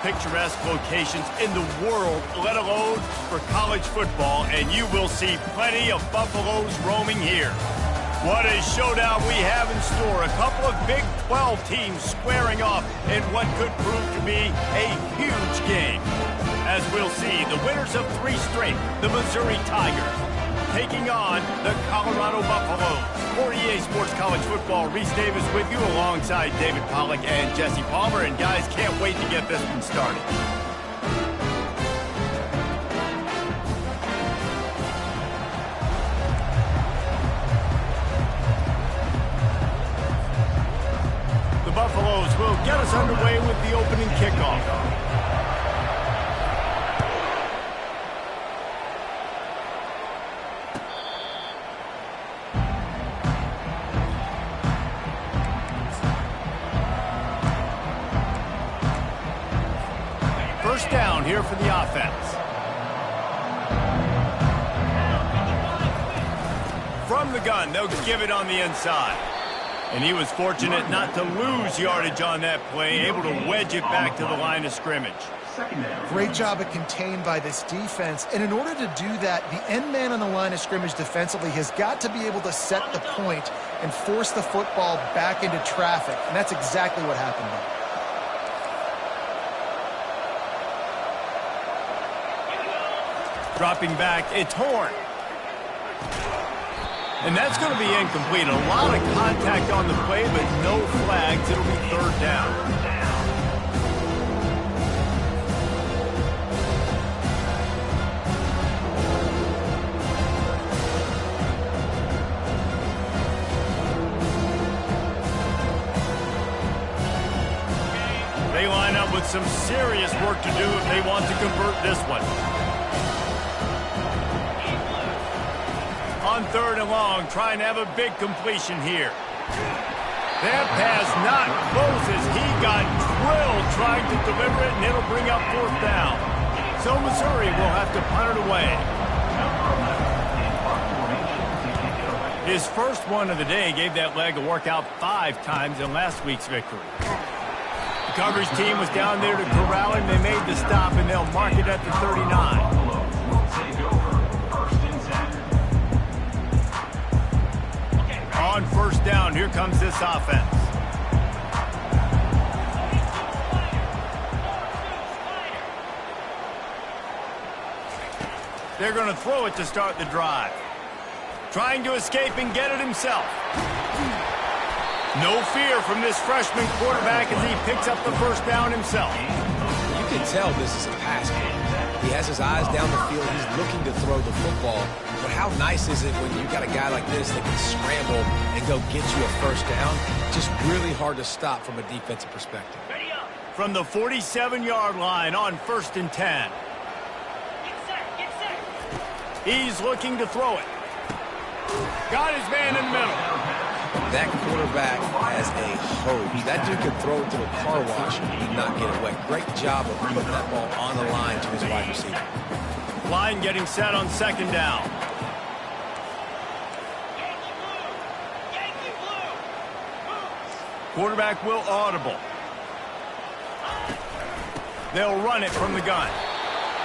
picturesque locations in the world, let alone for college football, and you will see plenty of Buffaloes roaming here. What a showdown we have in store. A couple of Big 12 teams squaring off in what could prove to be a huge game. As we'll see, the winners of 3 straight, the Missouri Tigers, taking on the Colorado Buffaloes. For EA Sports College Football, Reese Davis with you alongside David Pollack and Jesse Palmer. And guys, can't wait to get this one started. The Buffaloes will get us underway with the opening kickoff. First down here for the offense. From the gun, they'll give it on the inside. And he was fortunate not to lose yardage on that play, able to wedge it back to the line of scrimmage. Great job of contained by this defense. And in order to do that, the end man on the line of scrimmage defensively has got to be able to set the point and force the football back into traffic. And that's exactly what happened there. Dropping back, it's Horn. And that's going to be incomplete. A lot of contact on the play, but no flags. It'll be third down. They line up with some serious work to do if they want to convert this one. On 3rd and long, trying to have a big completion here. That pass not closes. He got drilled trying to deliver it, and it'll bring up 4th down. So Missouri will have to punt it away. His first one of the day gave that leg a workout 5 times in last week's victory. The coverage team was down there to corral him. They made the stop, and they'll mark it at the 39. On 1st down, here comes this offense. They're going to throw it to start the drive. Trying to escape and get it himself. No fear from this freshman quarterback as he picks up the 1st down himself. You can tell this is a pass game. He has his eyes down the field. He's looking to throw the football. But how nice is it when you got a guy like this that can scramble and go get you a 1st down? Just really hard to stop from a defensive perspective. From the 47-yard line on 1st and 10. He's looking to throw it. Got his man in the middle. That quarterback has a hose. That dude could throw it to a car wash and not get it wet. Great job of putting that ball on the line to his wide receiver. Line getting set on 2nd down. Quarterback will audible. They'll run it from the gun.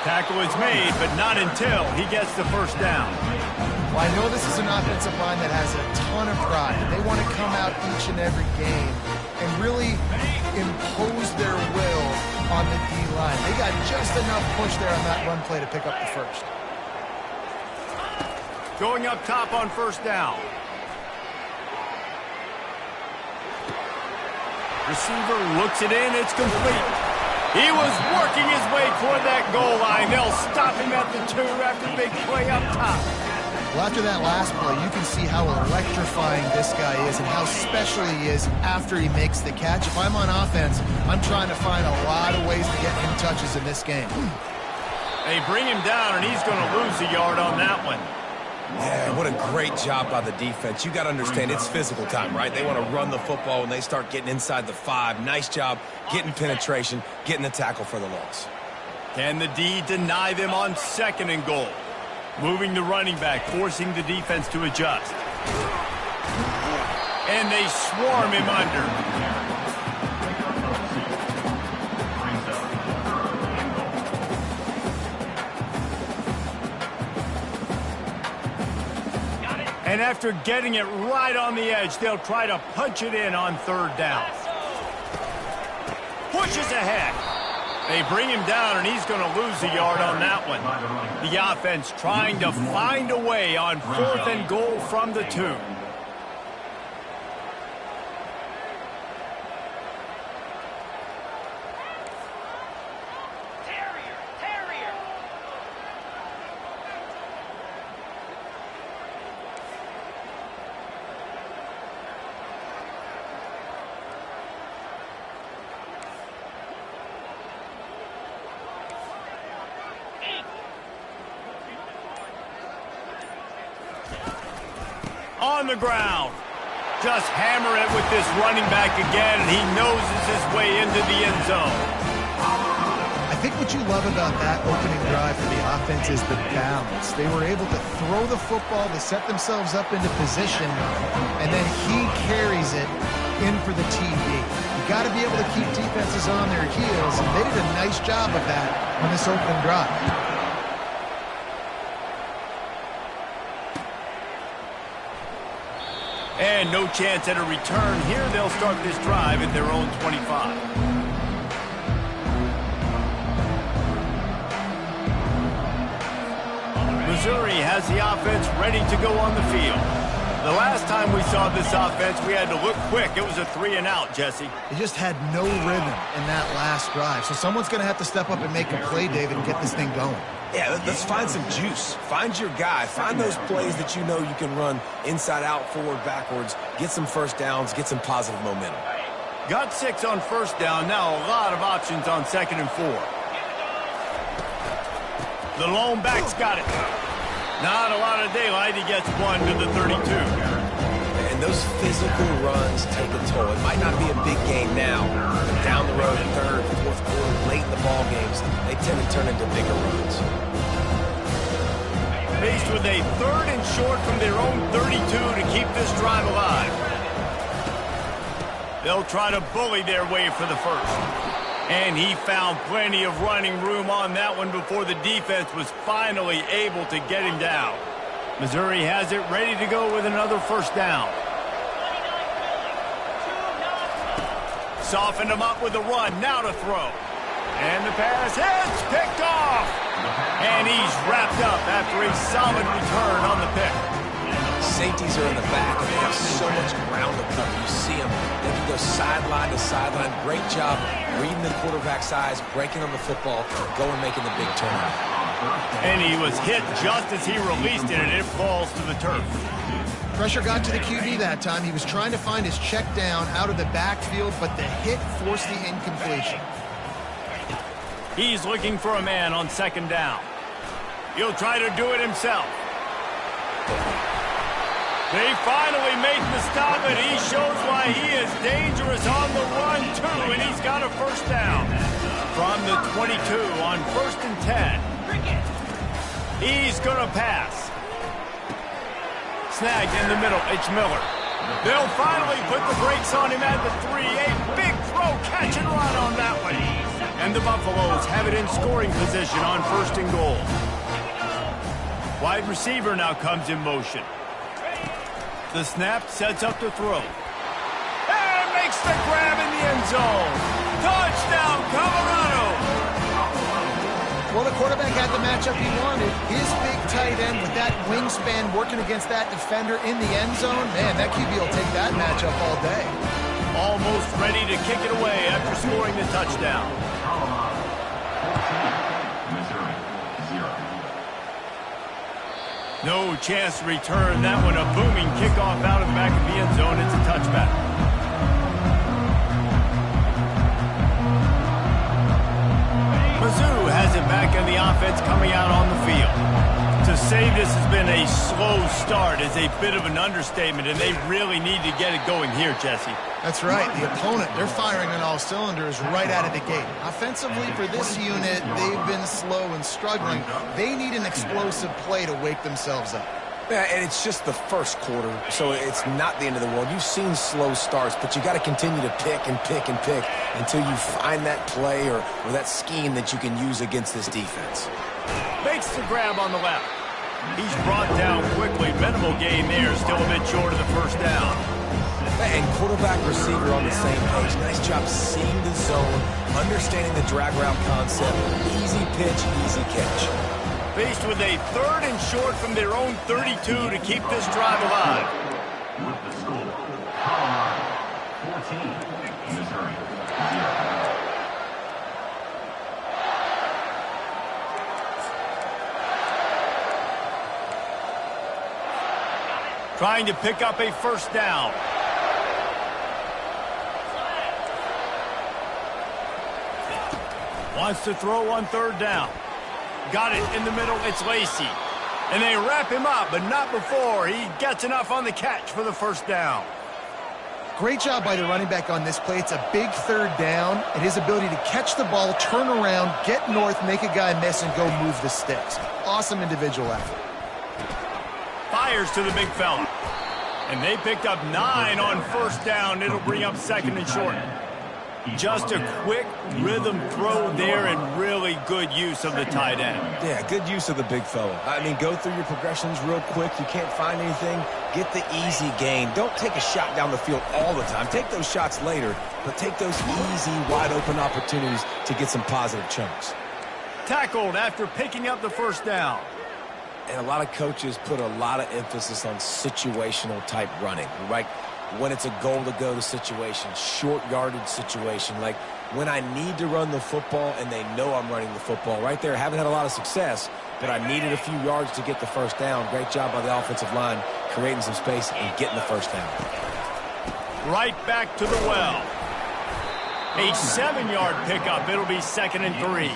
Tackle is made, but not until he gets the 1st down. Well, I know this is an offensive line that has a ton of pride. They want to come out each and every game and really impose their will on the D-line. They got just enough push there on that run play to pick up the 1st. Going up top on 1st down. Receiver looks it in. It's complete. He was working his way toward that goal line. They'll stop him at the 2 after the big play up top. Well, after that last play, you can see how electrifying this guy is and how special he is after he makes the catch. If I'm on offense, I'm trying to find a lot of ways to get him touches in this game. They bring him down, and he's going to lose a yard on that one. Yeah, what a great job by the defense. You got to understand, it's physical time, right? They want to run the football when they start getting inside the 5. Nice job getting penetration, getting the tackle for the loss. Can the D deny them on 2nd and goal? Moving the running back, forcing the defense to adjust. And they swarm him under. And after getting it right on the edge, they'll try to punch it in on third down. Pushes ahead. They bring him down, and he's going to lose a yard on that one. The offense trying to find a way on 4th and goal from the 2. On the ground. Just hammer it with this running back again, and he noses his way into the end zone. I think what you love about that opening drive for the offense is the balance. They were able to throw the football to set themselves up into position, and then he carries it in for the TD. You got to be able to keep defenses on their heels, and they did a nice job of that on this opening drive. And no chance at a return here. They'll start this drive at their own 25. Missouri has the offense ready to go on the field. The last time we saw this offense, we had to look quick. It was a 3-and-out, Jesse. They just had no rhythm in that last drive. So someone's going to have to step up and make a play, David, and get this thing going. Yeah, let's find some juice. Find your guy. Find those plays that you know you can run inside out, forward, backwards. Get some first downs. Get some positive momentum. Got 6 on first down. Now a lot of options on 2nd and 4. The lone back's got it. Not a lot of daylight. He gets 1 to the 32. And those physical runs take a toll. It might not be a big game now, but down the road, 3rd, 4th quarter, late in the ball games, they tend to turn into bigger runs. Faced with a 3rd and short from their own 32 to keep this drive alive. They'll try to bully their way for the first. And he found plenty of running room on that one before the defense was finally able to get him down. Missouri has it ready to go with another first down. Softened him up with a run. Now to throw. And the pass hits. Picked off. And he's wrapped up after a solid return on the pick. Safeties are in the back, and they have so much ground to cover. You see them. They can go sideline to sideline. Great job reading the quarterback's eyes, breaking on the football, going making the big turnout. And he was hit just as he released it, and it falls to the turf. Pressure got to the QB that time. He was trying to find his check down out of the backfield, but the hit forced the incompletion. He's looking for a man on 2nd down. He'll try to do it himself. They finally make the stop, and he shows why he is dangerous on the run, too, and he's got a first down. From the 22 on 1st and 10. He's going to pass. Snagged in the middle. It's Miller. They'll finally put the brakes on him at the 3. A big throw, catch and run on that one. And the Buffaloes have it in scoring position on 1st and goal. Wide receiver now comes in motion. The snap sets up to throw. And makes the grab in the end zone. Touchdown, Colorado! Well, the quarterback had the matchup he wanted. His big tight end with that wingspan working against that defender in the end zone. Man, that QB will take that matchup all day. Almost ready to kick it away after scoring the touchdown. No chance to return that one. A booming kickoff out of the back of the end zone. It's a touchback. Mizzou has it back in the offense coming out on the field. To say this has been a slow start is a bit of an understatement, and they really need to get it going here, Jesse. That's right. The opponent, they're firing on all cylinders right out of the gate. Offensively, for this unit, they've been slow and struggling. They need an explosive play to wake themselves up. Yeah, and it's just the first quarter, so it's not the end of the world. You've seen slow starts, but you got to continue to pick and pick and pick until you find that play or that scheme that you can use against this defense. Makes the grab on the left. He's brought down quickly. Minimal gain there. Still a bit short of the first down. And quarterback receiver on the same page. Nice job seeing the zone, understanding the drag route concept. Easy pitch, easy catch. Faced with a 3rd and short from their own 32 to keep this drive alive. With the score, Colorado 14, Missouri 0. Trying to pick up a first down. Wants to throw on 3rd down. Got it in the middle. It's Lacey. And they wrap him up, but not before he gets enough on the catch for the first down. Great job by the running back on this play. It's a big 3rd down, and his ability to catch the ball, turn around, get north, make a guy miss, and go move the sticks. Awesome individual effort. Fires to the big fella. And they picked up 9 on first down. It'll bring up 2nd and short. Just a quick rhythm throw there and really good use of the tight end. Yeah, good use of the big fella. I mean, go through your progressions real quick. You can't find anything. Get the easy gain. Don't take a shot down the field all the time. Take those shots later, but take those easy, wide-open opportunities to get some positive chunks. Tackled after picking up the first down. And a lot of coaches put a lot of emphasis on situational type running, right? When it's a goal to go to situation, short yardage situation, like when I need to run the football and they know I'm running the football. Right there, haven't had a lot of success, but I needed a few yards to get the first down. Great job by the offensive line, creating some space and getting the first down. Right back to the well. A 7-yard pickup. It'll be 2nd and 3.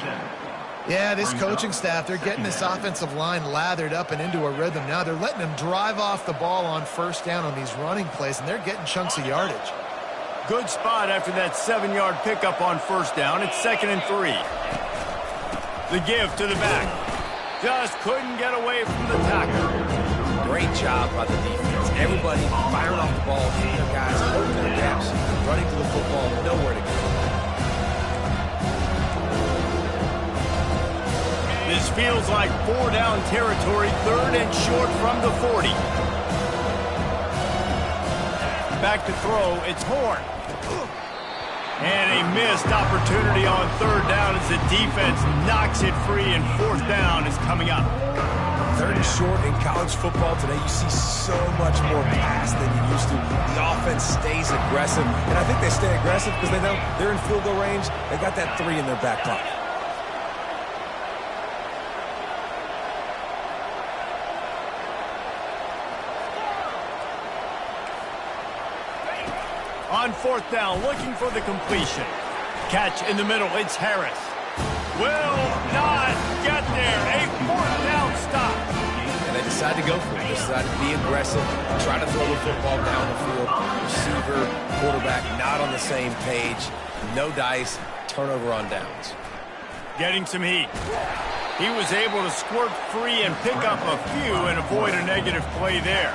Yeah, this coaching staff, they're getting this offensive line lathered up and into a rhythm. Now they're letting them drive off the ball on first down on these running plays, and they're getting chunks of yardage. Good spot after that 7-yard pickup on first down. It's 2nd and 3. The give to the back. Just couldn't get away from the tackle. Great job by the defense. Everybody firing off the ball, hitting their guys, holding their gaps, running to the football, nowhere to go. This feels like 4-down territory, 3rd and short from the 40. Back to throw, it's Horn. And a missed opportunity on 3rd down as the defense knocks it free, and 4th down is coming up. 3rd and short in college football today, you see so much more pass than you used to. The offense stays aggressive, and I think they stay aggressive because they know they're in field goal range. They got that 3 in their back pocket. On 4th down, looking for the completion. Catch in the middle, it's Harris. Will not get there. A 4th down stop. And they decide to go for it. They decide to be aggressive, try to throw the football down the field. Receiver, quarterback, not on the same page. No dice, turnover on downs. Getting some heat. He was able to squirt free and pick up a few and avoid a negative play there.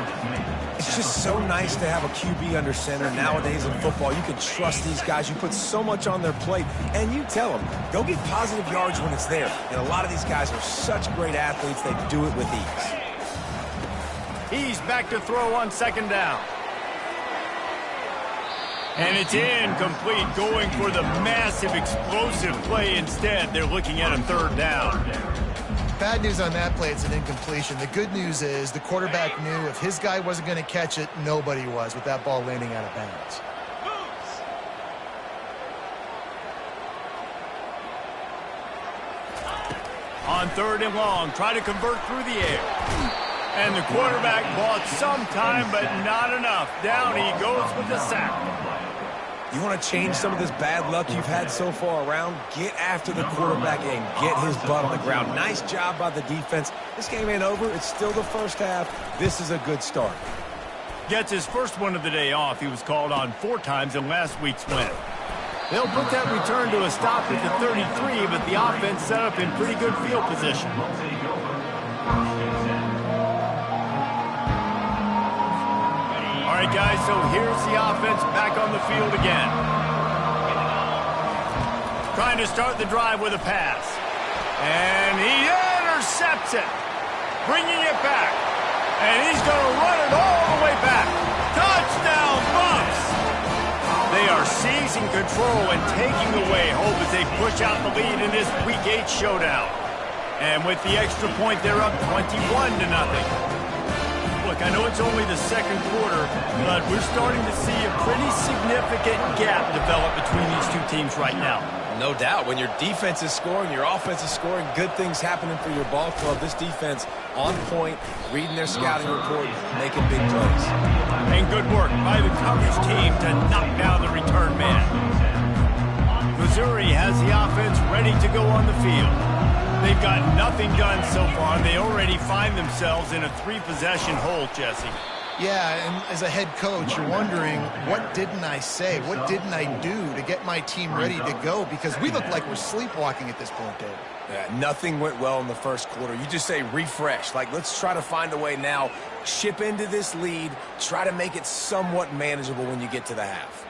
It's just so nice to have a QB under center. Nowadays in football, you can trust these guys. You put so much on their plate, and you tell them, go get positive yards when it's there. And a lot of these guys are such great athletes, they do it with ease. He's back to throw on 2nd down. And it's incomplete, going for the massive explosive play instead. They're looking at a 3rd down. Bad news on that play, it's an incompletion. The good news is the quarterback knew if his guy wasn't going to catch it, nobody was with that ball landing out of bounds. On 3rd and long, try to convert through the air. And the quarterback bought some time, but not enough. Down he goes with the sack. You want to change some of this bad luck you've had so far around? Get after the quarterback and get his butt on the ground. Nice job by the defense. This game ain't over. It's still the first half. This is a good start. Gets his first one of the day off. He was called on 4 times in last week's win. They'll put that return to a stop at the 33, but the offense set up in pretty good field position. All right, guys, so here's the offense back on the field again. Trying to start the drive with a pass. And he intercepts it. bringing it back. And he's going to run it all the way back. Touchdown, Bucks! They are seizing control and taking away hope as they push out the lead in this Week 8 showdown. And with the extra point, they're up 21-0. Look, I know it's only the second quarter, but we're starting to see a pretty significant gap develop between these two teams right now. No doubt. When your defense is scoring, your offense is scoring, good things happening for your ball club. This defense on point, reading their scouting report, making big plays. And good work by the coverage team to knock down the return man. Missouri has the offense ready to go on the field. They've got nothing done so far. They already find themselves in a 3-possession hole, Jesse. Yeah, and as a head coach, you're wondering, what didn't I say? What didn't I do to get my team ready to go? Because we look like we're sleepwalking at this point, Dave. Yeah, nothing went well in the first quarter. You just say refresh. Like, let's try to find a way now. Ship into this lead. Try to make it somewhat manageable when you get to the half.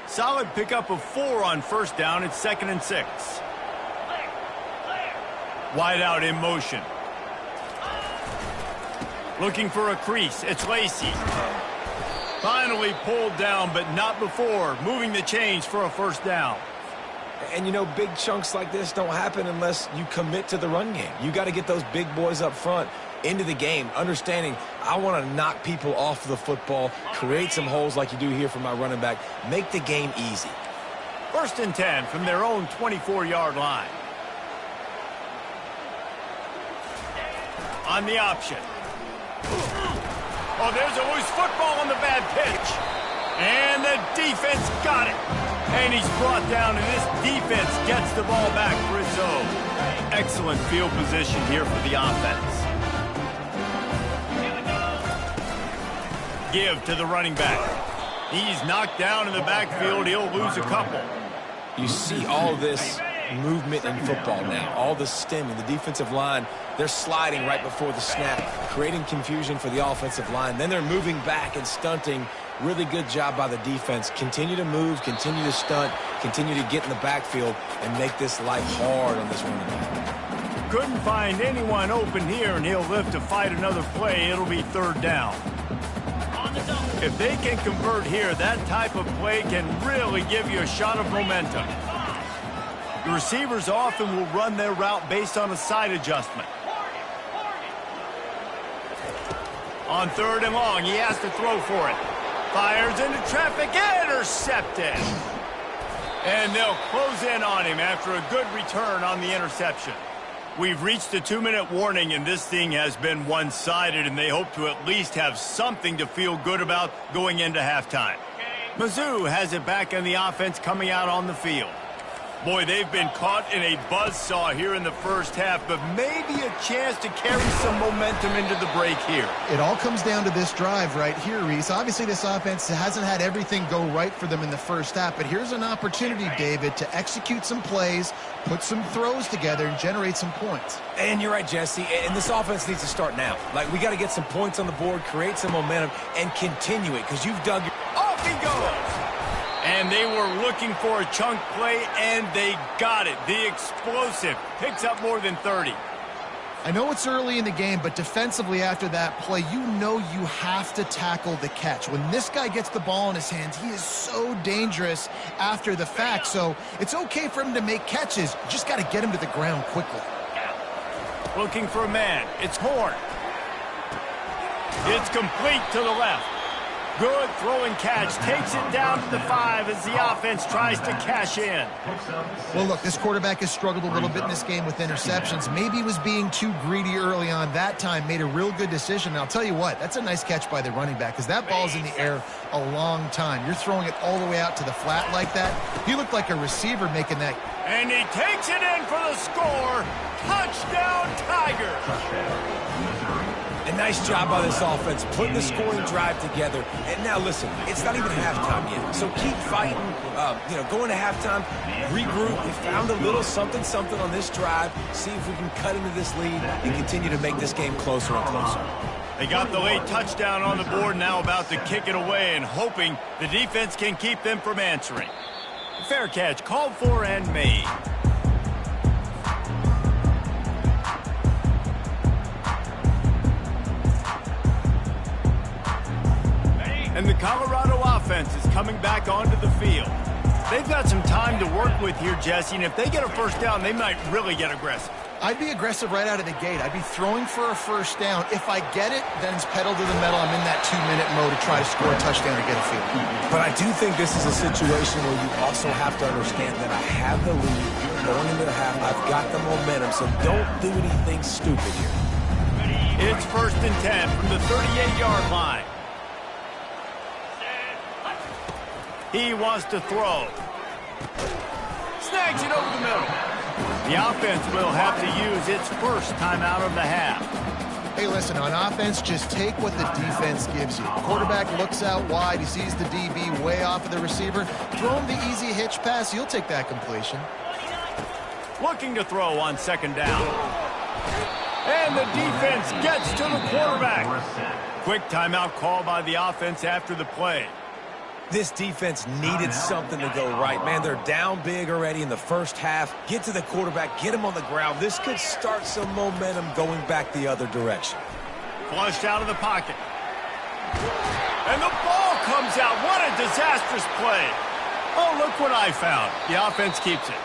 Solid pickup of 4 on first down. It's 2nd and 6. Wide out in motion. Looking for a crease. It's Lacey. Finally pulled down, but not before. Moving the chains for a first down. And, you know, big chunks like this don't happen unless you commit to the run game. You got to get those big boys up front into the game, understanding I want to knock people off the football, create some holes like you do here for my running back, make the game easy. 1st and 10 from their own 24-yard line. On the option. Oh, there's a loose football on the bad pitch. And the defense got it. And he's brought down, and this defense gets the ball back for its own. Excellent field position here for the offense. Give to the running back. He's knocked down in the backfield. He'll lose a couple. You see all this movement in football now, all the stemming, the defensive line, they're sliding right before the snap, creating confusion for the offensive line. Then they're moving back and stunting. Really good job by the defense. Continue to move, continue to stunt, continue to get in the backfield and make this life hard on this running back. Couldn't find anyone open here, and he'll live to fight another play. It'll be 3rd down. If they can convert here, that type of play can really give you a shot of momentum. The receivers often will run their route based on a side adjustment. On 3rd and long, he has to throw for it. Fires into traffic, intercepted. And they'll close in on him after a good return on the interception. We've reached the 2-minute warning, and this thing has been one-sided, and they hope to at least have something to feel good about going into halftime. Mizzou has it back in the offense coming out on the field. Boy, they've been caught in a buzzsaw here in the first half, but maybe a chance to carry some momentum into the break here. It all comes down to this drive right here, Reese. Obviously, this offense hasn't had everything go right for them in the first half, but here's an opportunity, David, to execute some plays, put some throws together, and generate some points. And you're right, Jesse, and this offense needs to start now. Like, we got to get some points on the board, create some momentum, and continue it, because you've dug your... Off he goes! And they were looking for a chunk play, and they got it. The explosive picks up more than 30. I know it's early in the game, but defensively after that play, you know you have to tackle the catch. When this guy gets the ball in his hands, he is so dangerous after the fact. So it's okay for him to make catches. You just got to get him to the ground quickly. Looking for a man. It's Horn. It's complete to the left. Good throwing catch. Takes it down to the 5 as the offense tries to cash in. Well, look, this quarterback has struggled a little bit in this game with interceptions. Maybe he was being too greedy early on. That time made a real good decision. And I'll tell you what, that's a nice catch by the running back because that ball's in the air a long time. You're throwing it all the way out to the flat like that. He looked like a receiver making that. And he takes it in for the score. Touchdown, Tigers. A nice job by this offense, putting the scoring drive together. And now, listen, it's not even halftime yet. So keep fighting, going to halftime, regroup. We found a little something on this drive. See if we can cut into this lead and continue to make this game closer and closer. They got the late touchdown on the board, now about to kick it away and hoping the defense can keep them from answering. Fair catch, called for and made. offense is coming back onto the field. They've got some time to work with here, Jesse, and if they get a first down, they might really get aggressive. I'd be aggressive right out of the gate. I'd be throwing for a first down. If I get it, then it's pedal to the metal. I'm in that 2-minute mode to try to score a touchdown or get a field. But I do think this is a situation where you also have to understand that I have the lead going into the half. I've got the momentum, so don't do anything stupid here. It's 1st and 10 from the 38-yard line. He wants to throw. Snags it over the middle. The offense will have to use its first timeout of the half. Hey, listen, on offense, just take what the defense gives you. Quarterback looks out wide. He sees the DB way off of the receiver. Throw him the easy hitch pass. You'll take that completion. Looking to throw on 2nd down. And the defense gets to the quarterback. Quick timeout call by the offense after the play. This defense needed something to go right. Man, they're down big already in the first half. Get to the quarterback, get him on the ground. This could start some momentum going back the other direction. Flushed out of the pocket. And the ball comes out. What a disastrous play. Oh, look what I found. The offense keeps it.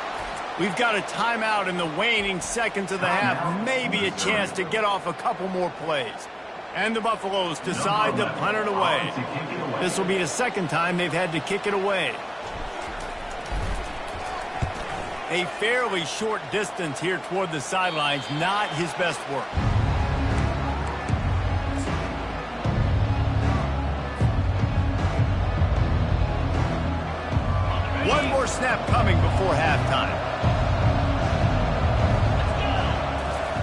We've got a timeout in the waning seconds of the half. Maybe a chance to get off a couple more plays. And the Buffaloes decide to punt it away. This will be the 2nd time they've had to kick it away. A fairly short distance here toward the sidelines, not his best work. One more snap coming before halftime.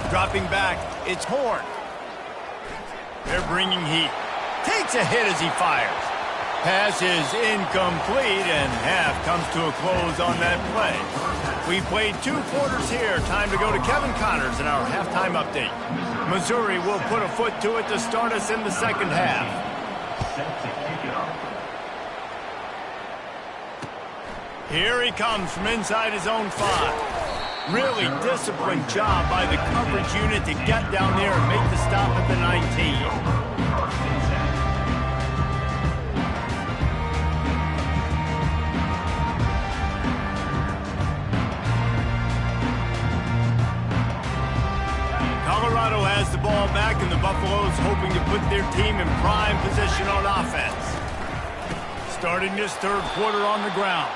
Dropping back, it's Horn. They're bringing heat. Takes a hit as he fires. Pass is incomplete, and half comes to a close on that play. We played 2 quarters here. Time to go to Kevin Connors in our halftime update. Missouri will put a foot to it to start us in the 2nd half. Here he comes from inside his own 5. Really disciplined job by the coverage unit to get down there and make the stop at the 19. Colorado has the ball back, and the Buffaloes hoping to put their team in prime position on offense. Starting this 3rd quarter on the ground.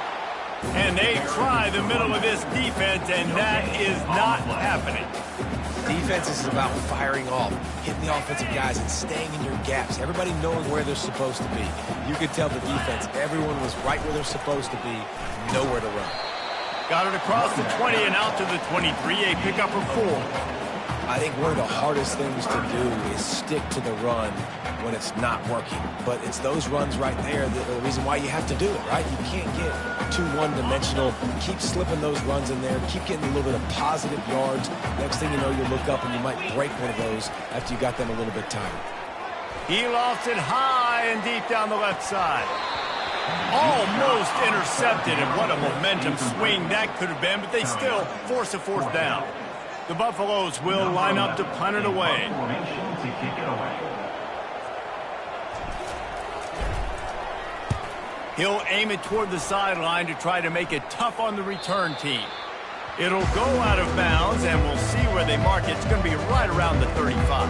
And they try the middle of this defense, and that is not happening. Defense is about firing off, hitting the offensive guys, and staying in your gaps. Everybody knowing where they're supposed to be. You could tell the defense, everyone was right where they're supposed to be, nowhere to run. Got it across the 20 and out to the 23, a pickup of 4. I think one of the hardest things to do is stick to the run when it's not working. But it's those runs right there that are the reason why you have to do it, right? You can't get too one-dimensional. Keep slipping those runs in there. Keep getting a little bit of positive yards. Next thing you know, you look up and you might break one of those after you got them a little bit tired. He lofts it high and deep down the left side. Almost intercepted, and what a momentum swing that could have been, but they still force a 4th down. The Buffaloes will line up to punt it away. He'll aim it toward the sideline to try to make it tough on the return team. It'll go out of bounds, and we'll see where they mark it. It's going to be right around the 35.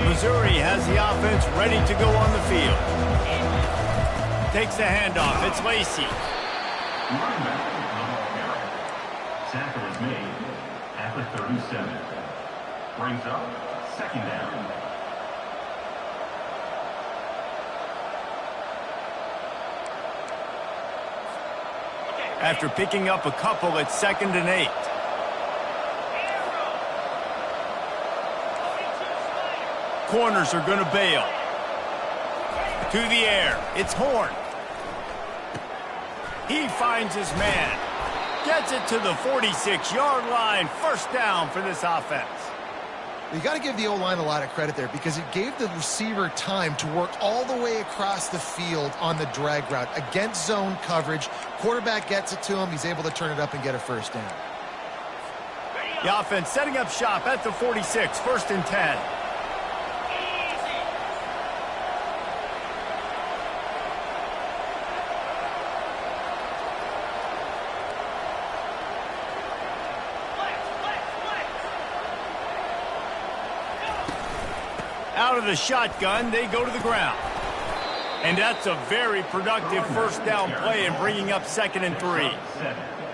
Missouri has the offense ready to go on the field. Takes the handoff. It's Lacey. Tackle is made at the 37. Brings up 2nd down. After picking up a couple at 2nd and 8. Corners are going to bail. To the air. It's Horn. He finds his man. Gets it to the 46-yard line. 1st down for this offense. You got to give the O-line a lot of credit there because it gave the receiver time to work all the way across the field on the drag route against zone coverage. Quarterback gets it to him. He's able to turn it up and get a first down. The offense setting up shop at the 46, 1st and 10. Out of the shotgun, they go to the ground. And that's a very productive first down play and bringing up 2nd and 3.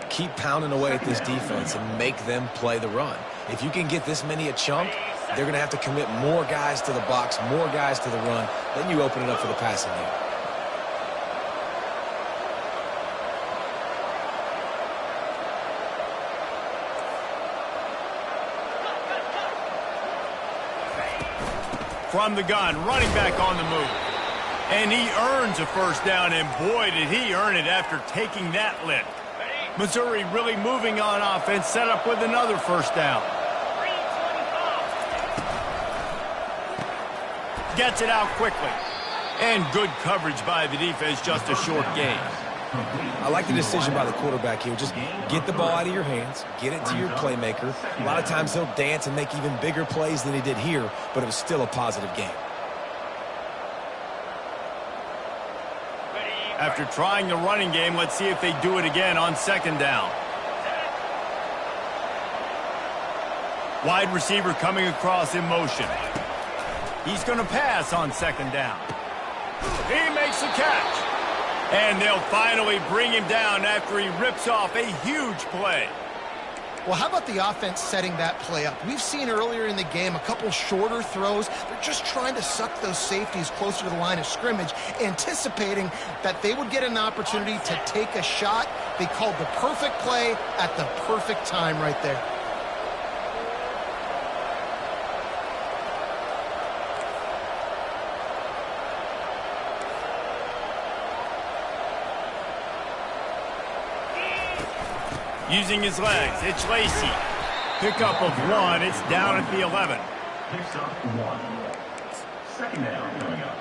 Keep pounding away at this defense and make them play the run. If you can get this many a chunk, they're going to have to commit more guys to the box, more guys to the run. Then you open it up for the passing game. From the gun, running back on the move. And he earns a first down, and boy, did he earn it after taking that lift. Missouri really moving on offense, set up with another first down. Gets it out quickly. And good coverage by the defense, just a short gain. I like the decision by the quarterback here. Just get the ball out of your hands, get it to your playmaker. A lot of times he'll dance and make even bigger plays than he did here, but it was still a positive game. After trying the running game, let's see if they do it again on 2nd down. Wide receiver coming across in motion. He's going to pass on 2nd down. He makes the catch. And they'll finally bring him down after he rips off a huge play. Well, how about the offense setting that play up? We've seen earlier in the game a couple shorter throws. They're just trying to suck those safeties closer to the line of scrimmage, anticipating that they would get an opportunity to take a shot. They called the perfect play at the perfect time right there. Using his legs, it's Lacey. Pickup of 1, it's down at the 11. Picks up 1. 2nd down coming up.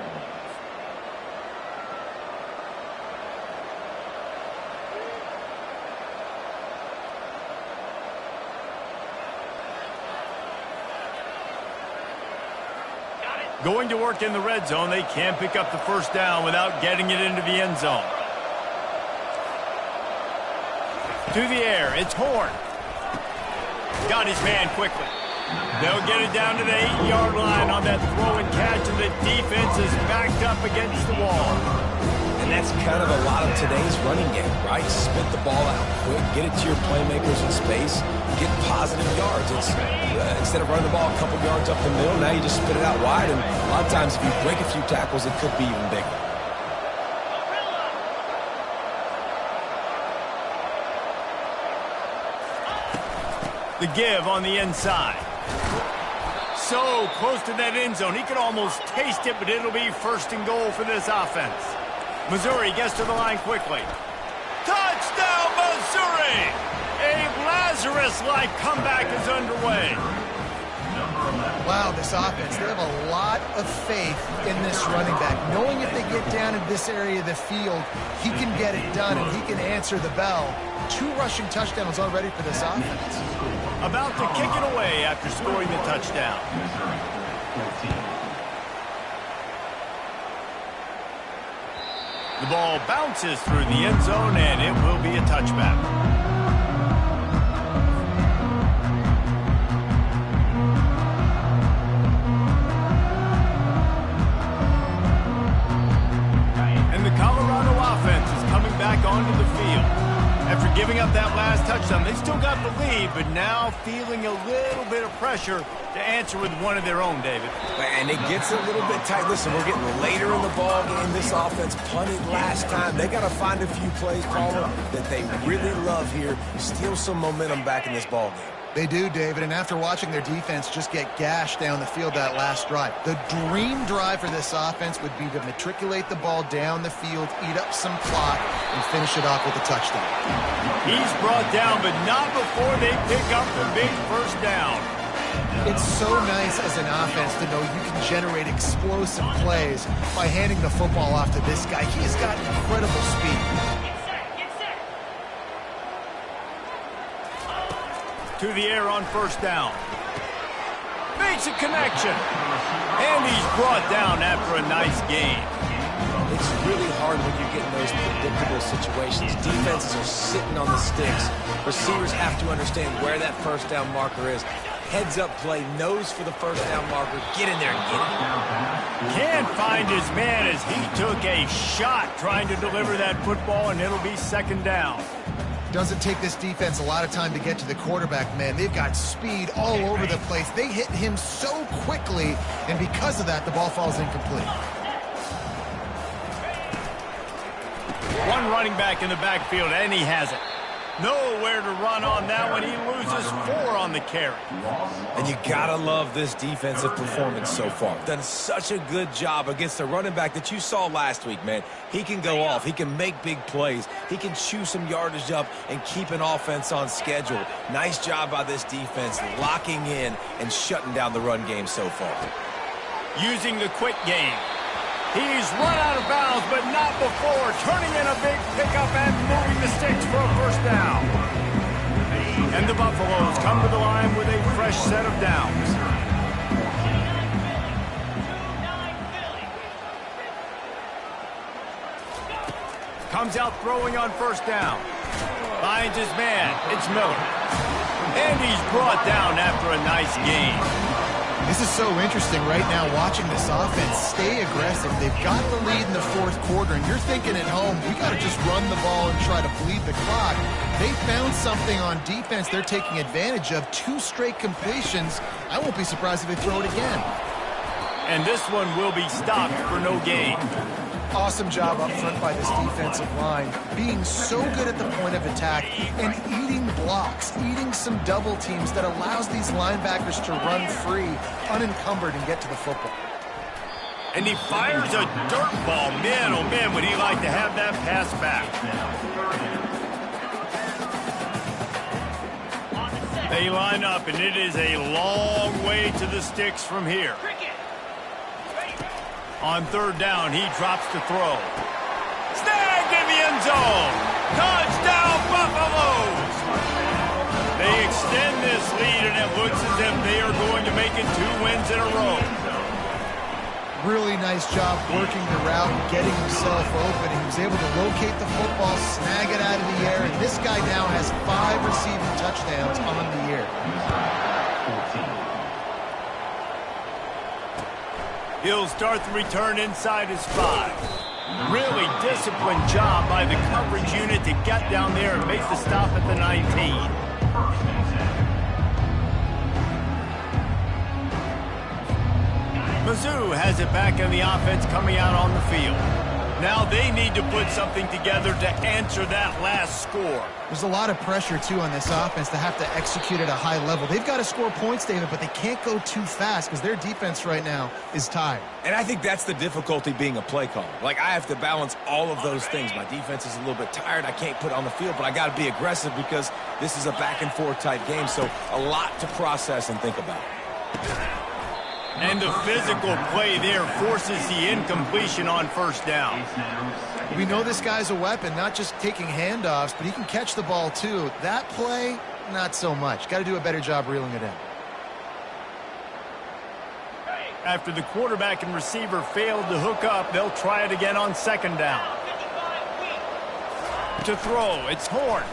Going to work in the red zone, they can't pick up the first down without getting it into the end zone. To the air, it's Horn. Got his man quickly. They'll get it down to the 8-yard line on that throw and catch, and the defense is backed up against the wall. And that's kind of a lot of today's running game, right? Spit the ball out quick, get it to your playmakers in space, get positive yards. It's instead of running the ball a couple yards up the middle, now you just spit it out wide, and a lot of times if you break a few tackles, it could be even bigger. The give on the inside. So close to that end zone. He could almost taste it, but it'll be 1st and goal for this offense. Missouri gets to the line quickly. Touchdown, Missouri! A Lazarus-like comeback is underway. Wow, this offense, they have a lot of faith in this running back. Knowing if they get down in this area of the field, he can get it done and he can answer the bell. 2 rushing touchdowns already for this offense. About to kick it away after scoring the touchdown. The ball bounces through the end zone, and it will be a touchback. And the Colorado offense is coming back onto the field. After giving up that last touchdown, they still got the lead, but now feeling a little bit of pressure to answer with one of their own, David. And it gets a little bit tight. Listen, we're getting later in the ball game. This offense punted last time. They got to find a few plays, Paula, that they really love here. Steal some momentum back in this ball game. They do, David, and after watching their defense just get gashed down the field that last drive, the dream drive for this offense would be to matriculate the ball down the field, eat up some clock, and finish it off with a touchdown. He's brought down, but not before they pick up the big first down. It's so nice as an offense to know you can generate explosive plays by handing the football off to this guy. He's got incredible speed. To the air on first down. Makes a connection. And he's brought down after a nice game. It's really hard when you get in those predictable situations. Defenses are sitting on the sticks. Receivers have to understand where that first down marker is. Heads up play, nose for the first down marker. Get in there and get it. Can't find his man as he took a shot trying to deliver that football, and it'll be second down. Doesn't take this defense a lot of time to get to the quarterback, man. They've got speed all over the place. They hit him so quickly, and because of that, the ball falls incomplete. One running back in the backfield, and he has it. Nowhere to run on that one. He loses 4 on the carry. And you gotta love this defensive performance so far. Done such a good job against the running back that you saw last week, man. He can go off. He can make big plays. He can chew some yardage up and keep an offense on schedule. Nice job by this defense locking in and shutting down the run game so far. Using the quick game. He's run out of bounds, but not before. Turning in a big pickup and moving the sticks for a first down. And the Buffaloes come to the line with a fresh set of downs. Comes out throwing on first down. Finds his man. It's Miller. And he's brought down after a nice game. This is so interesting right now watching this offense stay aggressive. They've got the lead in the fourth quarter, and you're thinking at home, we got to just run the ball and try to bleed the clock. They found something on defense they're taking advantage of. 2 straight completions. I won't be surprised if they throw it again. And this one will be stopped for no gain. Awesome job up front by this defensive line, being so good at the point of attack and eating blocks, eating some double teams that allows these linebackers to run free, unencumbered, and get to the football. And he fires a dirt ball. Man, oh man, would he like to have that pass back. They line up, and it is a long way to the sticks from here. On third down, he drops to throw. Snagged in the end zone. Touchdown, Buffaloes. They extend this lead, and it looks as if they are going to make it 2 wins in a row. Really nice job working the route and getting himself open. He was able to locate the football, snag it out of the air, and this guy now has 5 receiving touchdowns on the year. He'll start the return inside his 5. Really disciplined job by the coverage unit to get down there and make the stop at the 19. Mizzou has it back in the offense coming out on the field. Now they need to put something together to answer that last score. There's a lot of pressure, too, on this offense to have to execute at a high level. They've got to score points, David, but they can't go too fast because their defense right now is tired. And I think that's the difficulty being a play caller. Like, I have to balance all of those things. My defense is a little bit tired. I can't put it on the field, but I got to be aggressive because this is a back-and-forth type game, so a lot to process and think about. And the physical play there forces the incompletion on first down. We know this guy's a weapon, not just taking handoffs, but he can catch the ball too. That play, not so much. Got to do a better job reeling it in. After the quarterback and receiver failed to hook up, they'll try it again on second down. To throw, it's Horn.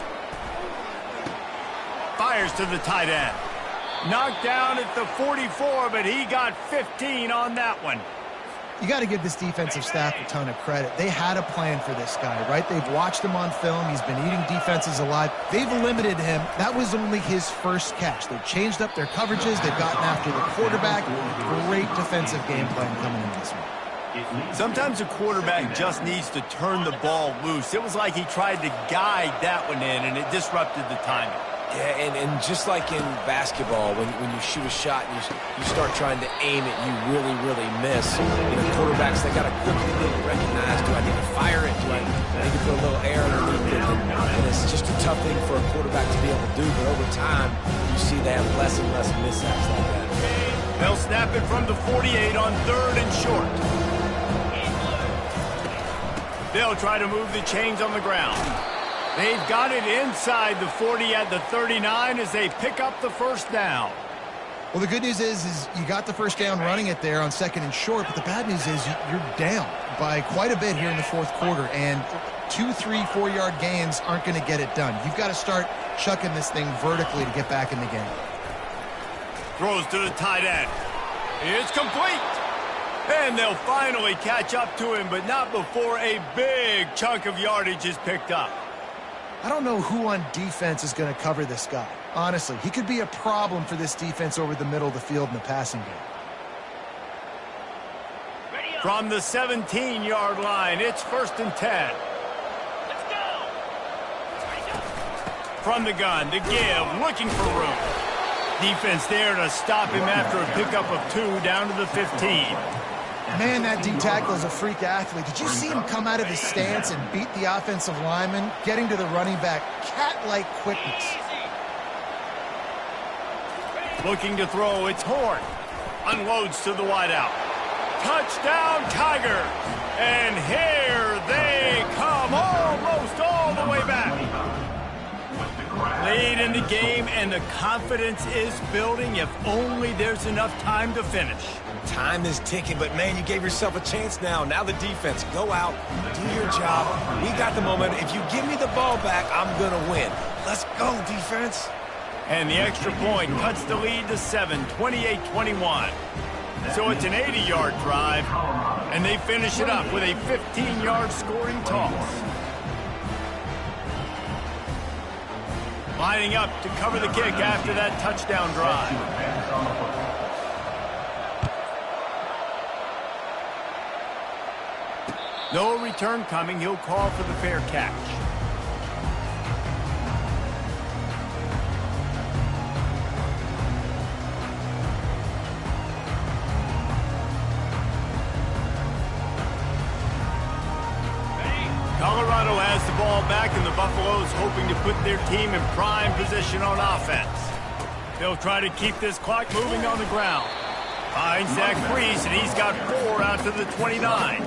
Fires to the tight end. Knocked down at the 44, but he got 15 on that one. You got to give this defensive staff a ton of credit. They had a plan for this guy, right? They've watched him on film. He's been eating defenses alive. They've limited him. That was only his first catch. They've changed up their coverages. They've gotten after the quarterback. Great defensive game plan coming in this one. Sometimes a quarterback just needs to turn the ball loose. It was like he tried to guide that one in, and it disrupted the timing. Yeah, and just like in basketball, when you shoot a shot and you start trying to aim it, you really, really miss. You know, quarterbacks, they got to quickly recognize, do I need to fire it? Do I need to put a little air underneath it? And it's just a tough thing for a quarterback to be able to do, but over time, you see they have less and less mishaps like that. snap it from the 48 on 3rd and short. They'll try to move the chains on the ground. They've got it inside the 40 at the 39 as they pick up the first down. Well, the good news is you got the first down running it there on 2nd and short, but the bad news is you're down by quite a bit here in the 4th quarter, and 2, 3, 4-yard gains aren't going to get it done. You've got to start chucking this thing vertically to get back in the game. Throws to the tight end. It's complete. And they'll finally catch up to him, but not before a big chunk of yardage is picked up. I don't know who on defense is going to cover this guy. Honestly, he could be a problem for this defense over the middle of the field in the passing game. From the 17-yard line, it's 1st and 10. Let's go. From the gun to give, looking for room. Defense there to stop him after a pickup of 2 down to the 15. Man, that D-tackle is a freak athlete. Did you see him come out of his stance and beat the offensive lineman, getting to the running back? Cat-like quickness. Looking to throw, it's Horn. Unloads to the wideout. Touchdown, Tigers! And here they come, almost all the way back. Late in the game, and the confidence is building if only there's enough time to finish. Time is ticking, but, man, you gave yourself a chance now. Now the defense, go out, do your job. We got the momentum. If you give me the ball back, I'm going to win. Let's go, defense. And the extra point cuts the lead to 7, 28-21. So it's an 80-yard drive, and they finish it up with a 15-yard scoring toss. Lining up to cover the kick after that touchdown drive. No return coming. He'll call for the fair catch. Colorado has the ball back, and the Buffaloes hoping to put their team in prime position on offense. They'll try to keep this clock moving on the ground. Finds Zach Freese, and he's got 4 out to the 29.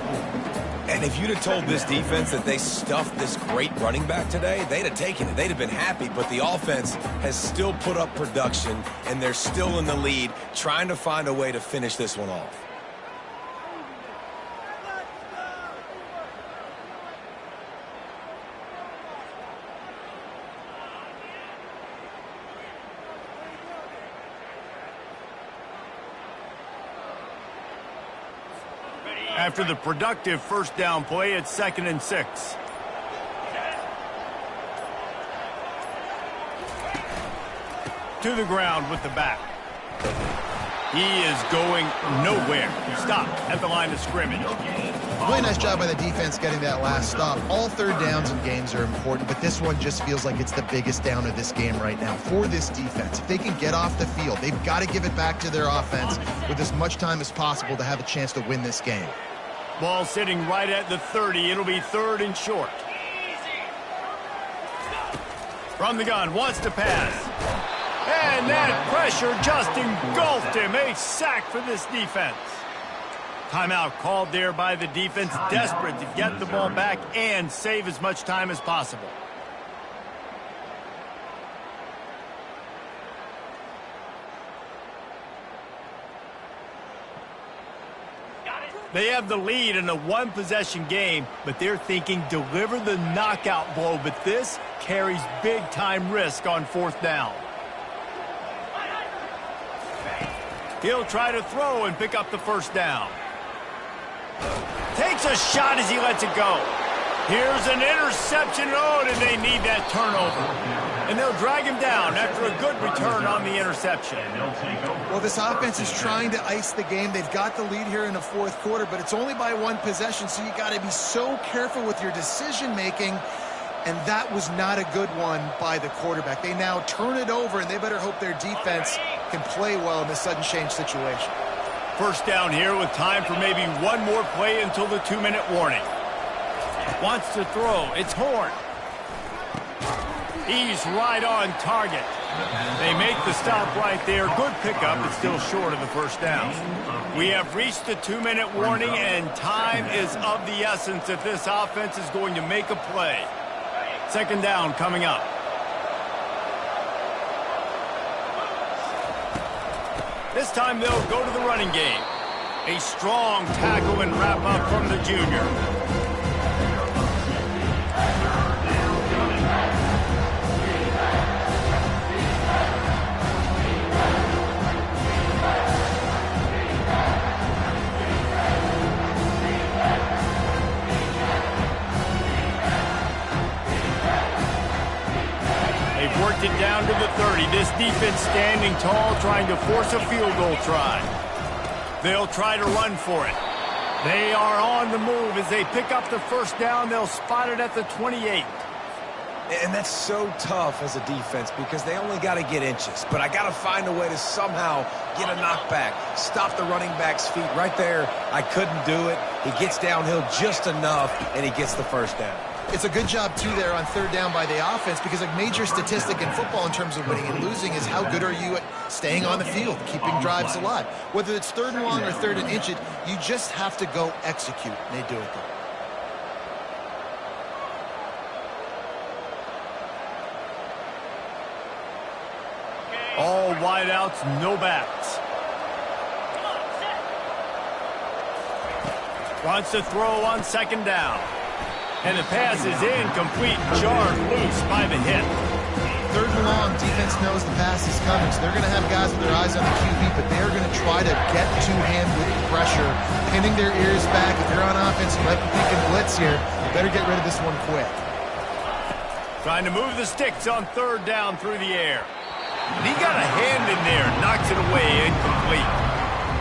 And if you'd have told this defense that they stuffed this great running back today, they'd have taken it. They'd have been happy, but the offense has still put up production, and they're still in the lead, trying to find a way to finish this one off. After the productive first down play, it's 2nd and 6. To the ground with the back. He is going nowhere. Stopped at the line of scrimmage. Really nice job by the defense getting that last stop. All 3rd downs in games are important, but this one just feels like it's the biggest down of this game right now for this defense. If they can get off the field, they've got to give it back to their offense with as much time as possible to have a chance to win this game. Ball sitting right at the 30. It'll be 3rd and short. From the gun, wants to pass. And that pressure just engulfed him. A sack for this defense. Timeout called there by the defense, desperate to get the ball back and save as much time as possible. They have the lead in a one-possession game, but they're thinking deliver the knockout blow, but this carries big-time risk on 4th down. He'll try to throw and pick up the first down. Takes a shot as he lets it go. Here's an interception. Oh, did they need that turnover? And they'll drag him down after a good return on the interception. Well, this offense is trying to ice the game. They've got the lead here in the 4th quarter, but it's only by 1 possession, so you got to be so careful with your decision-making, and that was not a good one by the quarterback. They now turn it over, and they better hope their defense can play well in this sudden change situation. First down here with time for maybe one more play until the 2-minute warning. Wants to throw. It's Horn. He's right on target. They make the stop right there. Good pickup. It's still short of the first down. We have reached the 2-minute warning, and time is of the essence if this offense is going to make a play. Second down coming up. This time they'll go to the running game. A strong tackle and wrap up from the junior. They've worked it down to the 30. This defense standing tall, trying to force a field goal try. They'll try to run for it. They are on the move as they pick up the first down. They'll spot it at the 28. And that's so tough as a defense because they only got to get inches. But I got to find a way to somehow get a knockback, stop the running back's feet. Right there, I couldn't do it. He gets downhill just enough, and he gets the first down. It's a good job, too, there on third down by the offense because a major statistic in football in terms of winning and losing is how good are you at staying on the field, keeping drives alive. Whether it's third and long or third and inch, you just have to go execute, and they do it there. All wideouts, no backs. Wants to throw on second down. And the pass is incomplete, jarred loose by the hit. Third and long, defense knows the pass is coming, so they're going to have guys with their eyes on the QB, but they're going to try to get two-hand with pressure, pinning their ears back. If you're on offense, you might be thinking blitz here. You better get rid of this one quick. Trying to move the sticks on third down through the air. And he got a hand in there, knocks it away, incomplete.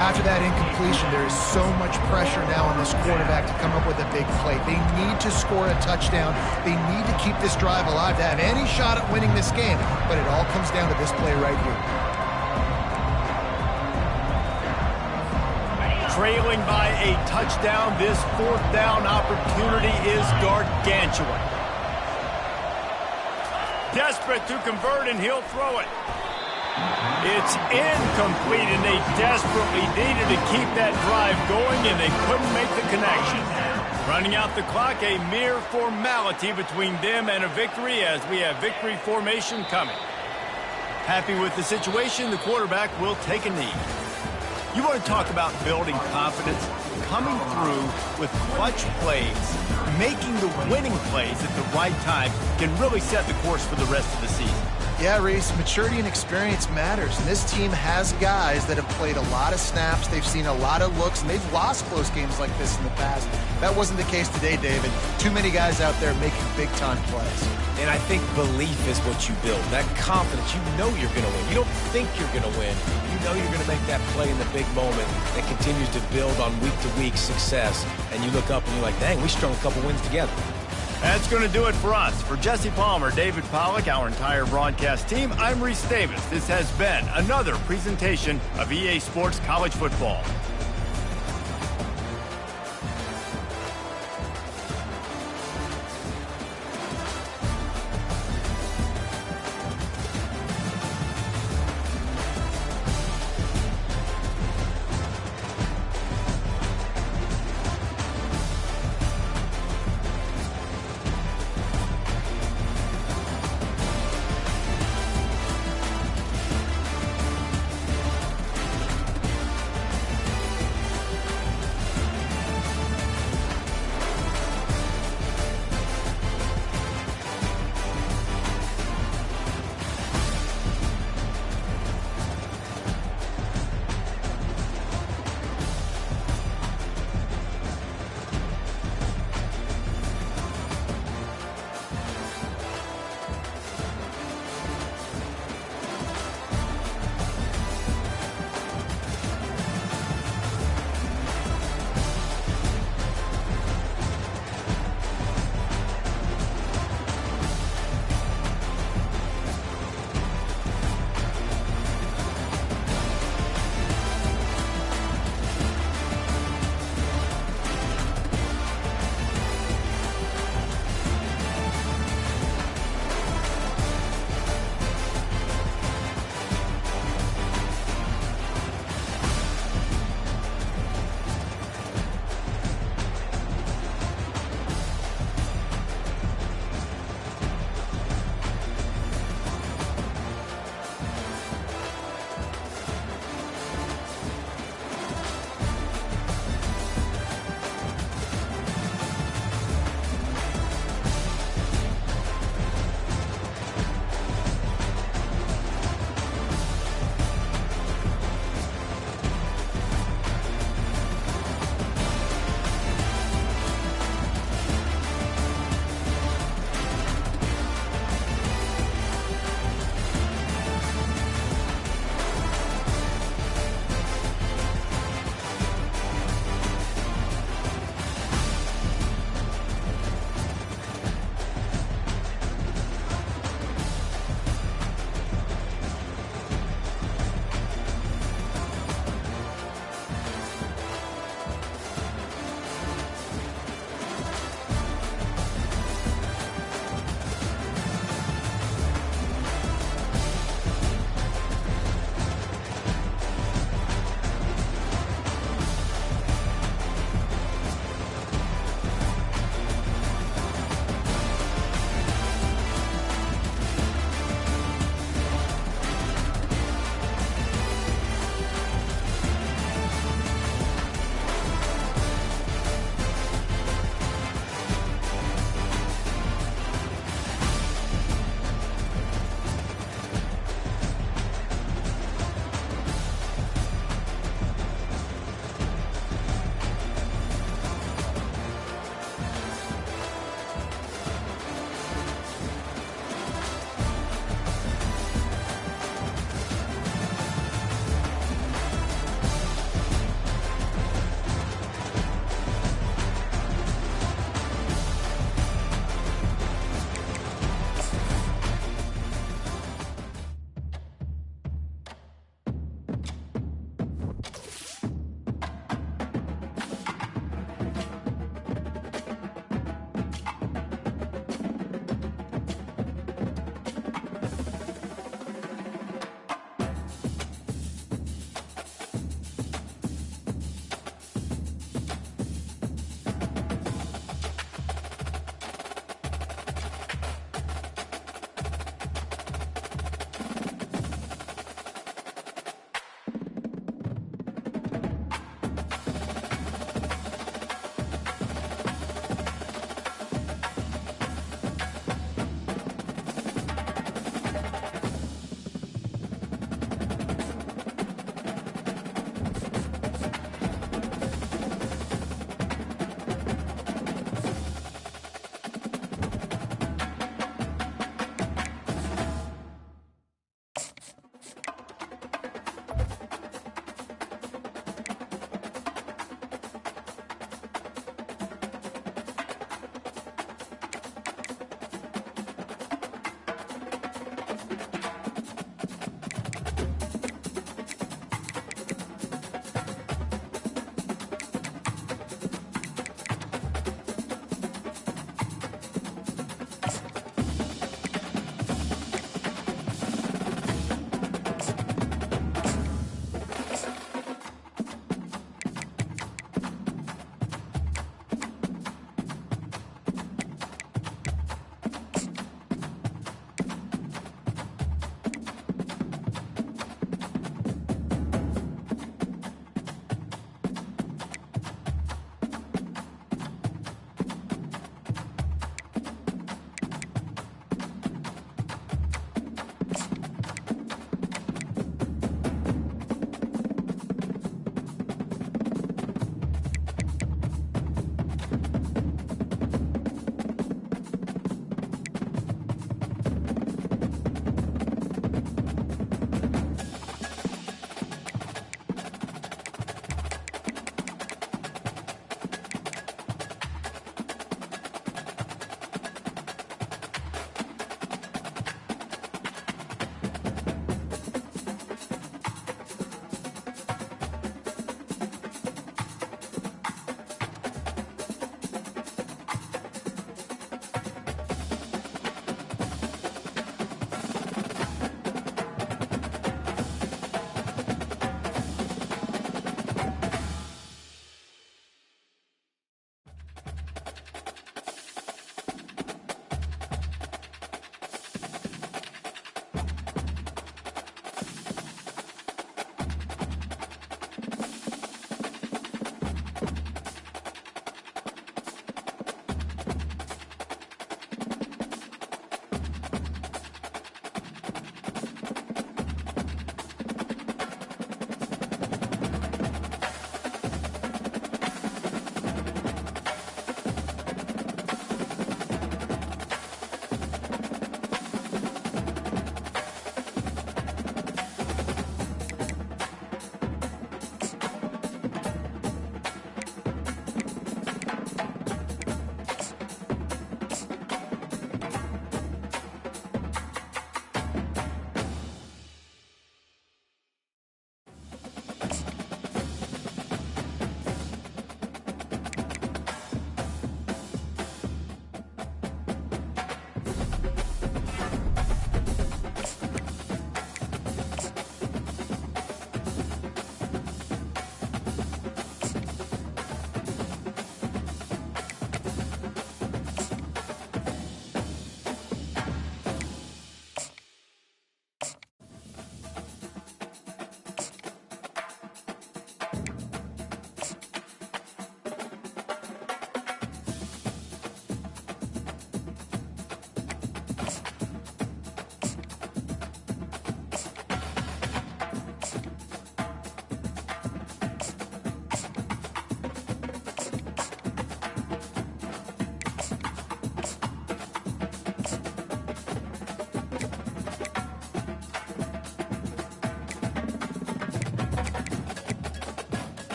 After that incompletion, there is so much pressure now on this quarterback to come up with a big play. They need to score a touchdown. They need to keep this drive alive to have any shot at winning this game. But it all comes down to this play right here. Trailing by a touchdown, this fourth down opportunity is gargantuan. Desperate to convert, and he'll throw it. It's incomplete, and they desperately needed to keep that drive going, and they couldn't make the connection. Running out the clock, a mere formality between them and a victory as we have victory formation coming. Happy with the situation, the quarterback will take a knee. You want to talk about building confidence? Coming through with clutch plays, making the winning plays at the right time can really set the course for the rest of the season. Yeah, Reese, maturity and experience matters, and this team has guys that have played a lot of snaps. They've seen a lot of looks, and they've lost close games like this in the past. That wasn't the case today, David. Too many guys out there making big-time plays. And I think belief is what you build. That confidence, you know you're going to win. You don't think you're going to win. You know you're going to make that play in the big moment that continues to build on week-to-week success. And you look up and you're like, dang, we strung a couple wins together. That's going to do it for us. For Jesse Palmer, David Pollack, our entire broadcast team, I'm Reese Davis. This has been another presentation of EA Sports College Football.